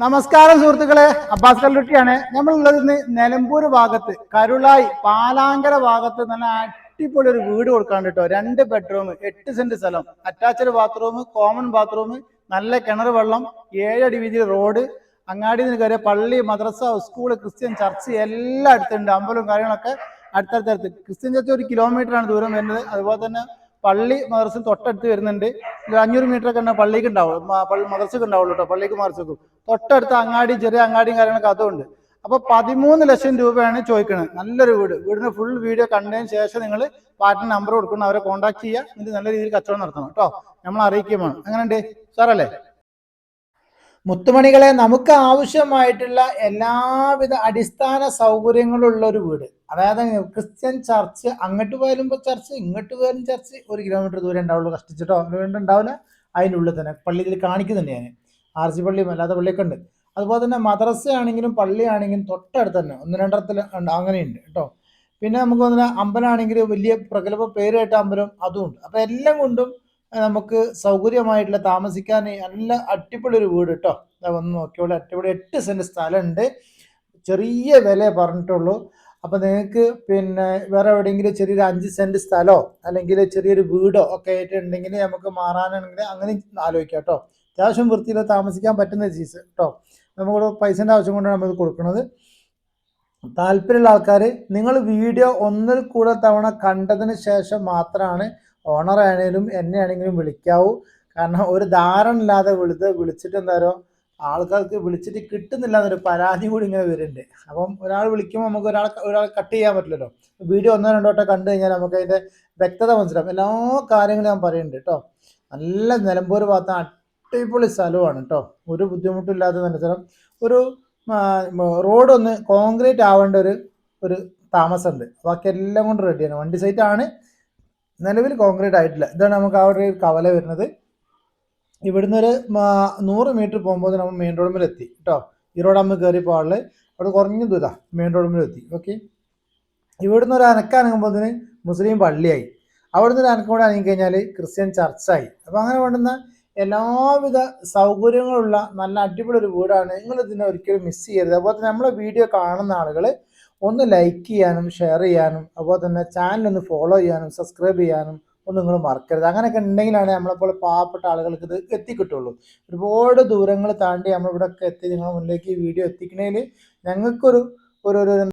നമസ്കാരം സുഹൃത്തുക്കളെ, അബ്ബാസ് കല്ലുട്ടിയാണ്. നമ്മളുള്ളത് ഇന്ന് നിലമ്പൂർ ഭാഗത്ത് കരുളായി പാലാങ്കര ഭാഗത്ത് നല്ല അടിപൊളി ഒരു വീട് കൊടുക്കാണ്ട് കേട്ടോ. 2 ബെഡ്റൂം, 8 സെന്റ് സ്ഥലം, അറ്റാച്ച്ഡ് ബാത്റൂം, കോമൺ ബാത്റൂം, നല്ല കിണർ വെള്ളം, 7 അടി വീതി റോഡ്, അങ്ങാടി നിന്ന് കയറിയ പള്ളി, മദ്രസ, സ്കൂള്, ക്രിസ്ത്യൻ ചർച്ച് എല്ലാം അടുത്തുണ്ട്. അമ്പലവും കാര്യങ്ങളൊക്കെ അടുത്തടുത്ത്. ക്രിസ്ത്യൻ ചർച്ച് 1 കിലോമീറ്ററാണ് ദൂരം വരുന്നത്. അതുപോലെ തന്നെ പള്ളി മദ്രസ തൊട്ടടുത്ത് വരുന്നുണ്ട്. 500 മീറ്റർ ഒക്കെ പള്ളിക്ക് ഉണ്ടാവും, മദ്രസക്ക് ഉണ്ടാവുള്ളൂ കേട്ടോ. പള്ളിക്ക് മദ്രസക്കും തൊട്ടടുത്ത് അങ്ങാടി, ചെറിയ അങ്ങാടിയും കാര്യങ്ങളൊക്കെ അതുകൊണ്ട്. അപ്പൊ 13 ലക്ഷം രൂപയാണ് ചോദിക്കുന്നത്. നല്ലൊരു വീടിന് ഫുൾ വീഡിയോ കണ്ടതിന് ശേഷം നിങ്ങൾ പാർട്ടിന് നമ്പർ കൊടുക്കണം, അവരെ കോൺടാക്ട് ചെയ്യുക. എന്നിട്ട് നല്ല രീതിയിൽ കച്ചവടം നടത്തണം കേട്ടോ. നമ്മൾ അറിയിക്കുകയും വേണം. അങ്ങനെയുണ്ട് സാറല്ലേ? മുത്തുമണികളെ, നമുക്ക് ആവശ്യമായിട്ടുള്ള എല്ലാവിധ അടിസ്ഥാന സൗകര്യങ്ങളുള്ള ഒരു വീട്. അതായത് ക്രിസ്ത്യൻ ചർച്ച്, അങ്ങോട്ട് പോയാലും ചർച്ച്, ഇങ്ങോട്ട് പോയാലും ചർച്ച്, 1 കിലോമീറ്റർ ദൂരം ഉണ്ടാവുള്ളൂ. കഷ്ടിച്ചിട്ടോ ഉണ്ടാവില്ല. അതിൻ്റെ ഉള്ളിൽ തന്നെ പള്ളിയിൽ കാണിക്കുന്നുണ്ട് ഞാൻ. RC പള്ളിയും അല്ലാത്ത പള്ളിയൊക്കെ ഉണ്ട്. അതുപോലെ തന്നെ മദ്രസ ആണെങ്കിലും പള്ളി ആണെങ്കിലും തൊട്ടടുത്ത് തന്നെ 1-2 ഉണ്ട്, അങ്ങനെയുണ്ട് കേട്ടോ. പിന്നെ നമുക്ക് വന്ന അമ്പലമാണെങ്കിൽ വലിയ പ്രഗത്ഭ പേര് കേട്ട അമ്പലം അതും ഉണ്ട്. അപ്പം എല്ലാം കൊണ്ടും നമുക്ക് സൗകര്യമായിട്ടുള്ള താമസിക്കാൻ നല്ല അടിപൊളി ഒരു വീട് കേട്ടോ. വന്ന് നോക്കിയോളൂ, അടിപൊളി 8 സെന്റ് സ്ഥലമുണ്ട്. ചെറിയ വില പറഞ്ഞിട്ടുള്ളൂ. അപ്പം നിങ്ങൾക്ക് പിന്നെ വേറെ എവിടെയെങ്കിലും ചെറിയൊരു 5 സെന്റ് സ്ഥലമോ അല്ലെങ്കിൽ ചെറിയൊരു വീടോ ഒക്കെ ആയിട്ടുണ്ടെങ്കിൽ നമുക്ക് മാറാനാണെങ്കിൽ അങ്ങനെ ആലോചിക്കാം കേട്ടോ. അത്യാവശ്യം വൃത്തിയിൽ താമസിക്കാൻ പറ്റുന്ന ചീസ് കേട്ടോ. നമുക്കിവിടെ പൈസേൻ്റെ ആവശ്യം കൊണ്ടാണ് നമ്മൾ കൊടുക്കുന്നത്. താല്പര്യമുള്ള ആൾക്കാർ നിങ്ങൾ വീഡിയോ ഒന്നിൽ കൂടുതൽ തവണ കണ്ടതിന് ശേഷം മാത്രമാണ് ഓണർ ആണെങ്കിലും എന്നെ ആണെങ്കിലും വിളിക്കാവൂ. കാരണം ഒരു ധാരണ ഇല്ലാതെ വിളിച്ചിട്ട് എന്തായാലും ആൾക്കാർക്ക് വിളിച്ചിട്ട് കിട്ടുന്നില്ല എന്നൊരു പരാതി കൂടി ഇങ്ങനെ വരുന്നുണ്ട്. അപ്പം ഒരാൾ വിളിക്കുമ്പോൾ നമുക്ക് ഒരാൾ കട്ട് ചെയ്യാൻ പറ്റില്ലല്ലോ. വീഡിയോ 1-2 വട്ടം കണ്ടു കഴിഞ്ഞാൽ നമുക്ക് അതിൻ്റെ വ്യക്തത മനസ്സിലാവും. എല്ലാ കാര്യങ്ങളും ഞാൻ പറയുന്നുണ്ട് കേട്ടോ. നല്ല നിലമ്പൂർ ഭാഗത്ത് അടിപൊളി സ്ഥലമാണ് കേട്ടോ. ഒരു ബുദ്ധിമുട്ടില്ലാത്ത നല്ല സ്ഥലം. ഒരു റോഡ് ഒന്ന് കോൺക്രീറ്റ് ആവേണ്ട ഒരു താമസമുണ്ട്. ബാക്കി എല്ലാം കൊണ്ട് റെഡിയാണ്. വണ്ടി സൈറ്റ് ആണ്, നിലവിൽ കോൺക്രീറ്റ് ആയിട്ടില്ല. ഇതാണ് നമുക്ക് ആ ഒരു കവല വരുന്നത്. ഇവിടുന്ന് ഒരു 100 മീറ്റർ പോകുമ്പോൾ നമ്മൾ മെയിൻ റോഡിൽ എത്തി കേട്ടോ. ഈ റോഡ് നമ്മൾ കയറി പോകാനുള്ളത്. അവിടെ കുറഞ്ഞ ദൂരം മെയിൻ റോഡിൽ എത്തി. ഓക്കെ, ഇവിടുന്ന് ഒരു അനക്കാനങ്ങുമ്പോൾ മുസ്ലിം പള്ളിയായി. അവിടുന്ന് ഒരു അനക്കം കൂടെ അനങ്ങി കഴിഞ്ഞാൽ ക്രിസ്ത്യൻ ചർച്ചായി. അപ്പോൾ അങ്ങനെ വേണ്ടുന്ന എല്ലാവിധ സൗകര്യങ്ങളുള്ള നല്ല അടിപൊളി ഒരു വീടാണ്. നിങ്ങൾ ഇതിനെ ഒരിക്കലും മിസ് ചെയ്യരുത്. അതുപോലെ തന്നെ നമ്മളെ വീഡിയോ കാണുന്ന ആളുകൾ ഒന്ന് ലൈക്ക് ചെയ്യാനും ഷെയർ ചെയ്യാനും അതുപോലെ തന്നെ ചാനൽ ഫോളോ ചെയ്യാനും സബ്സ്ക്രൈബ് ചെയ്യാനും ഒന്നും നിങ്ങൾ മറക്കരുത്. അങ്ങനെയൊക്കെ ഉണ്ടെങ്കിലാണ് നമ്മളെപ്പോലെ പാവപ്പെട്ട ആളുകൾക്ക് ഇത് എത്തിക്കിട്ടുള്ളൂ. ഒരുപാട് ദൂരങ്ങൾ താണ്ടി നമ്മളിവിടെയൊക്കെ എത്തി നിങ്ങളുടെ മുന്നിലേക്ക് ഈ വീഡിയോ എത്തിക്കണേൽ ഞങ്ങൾക്കൊരു